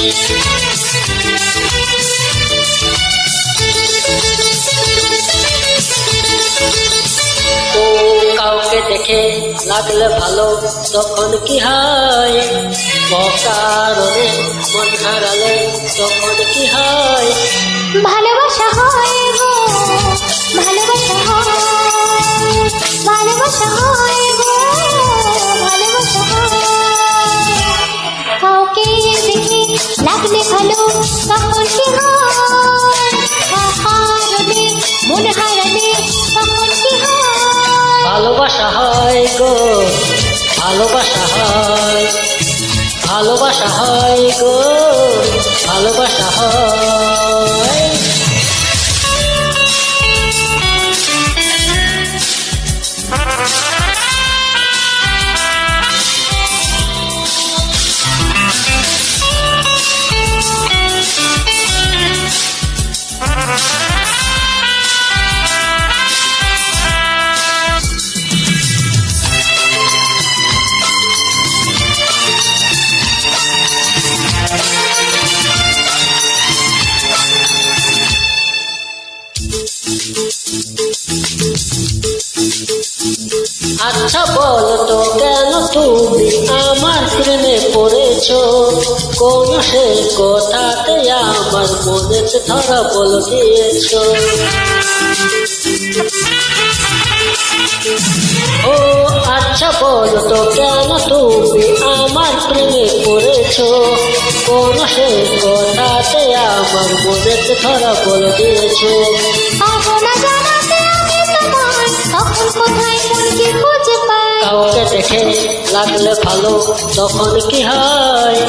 ও কাউকে দেখে লাগলে ভালো তখন কি হয়, অকারণে মন হারালে তখন কি হয়? ভালোবাসা হয় গো, ভালোবাসা হয়, ভালোবাসা হয় গো, ভালোবাসা হয়। কাউকে দেখে লাগলে ভালো তখন কি হয়, অকারণে মন হারালে তখন কি হয়? ভালোবাসা হয় গো, ভালোবাসা হয়, ভালোবাসা হয় গো, ভালোবাসা হয়। আচ্ছা বলো তো কেন তুমি আমার প্রেমে পড়েছো, কোন সে কথাতে আমার মনেতে ধরা বল দিয়েছো? ও আচ্ছা বলো তো কেন তুমি আমার প্রেমে পড়েছো, কোন সে কথাতে আমার মনেতে ধরা বল দিয়েছো? পাবনা জানাতে আমি তোমায়, তখন কোথায় মন কি খুঁজে পাই? কাউকে দেখে লাগলে ভালো তখন কি হয়,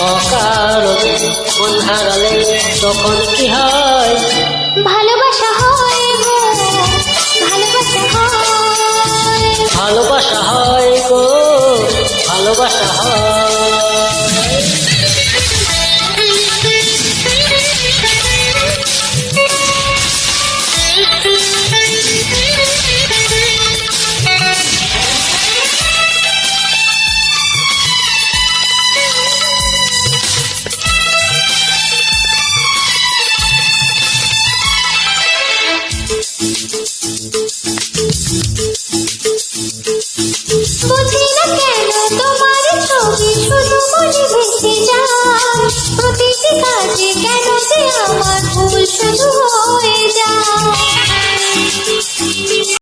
অকারণে মন হারালে তখন কি হয়? ভালোবাসা হয় গো, ভালোবাসা হয়, ভালোবাসা হয় গো, ভালোবাসা হয়।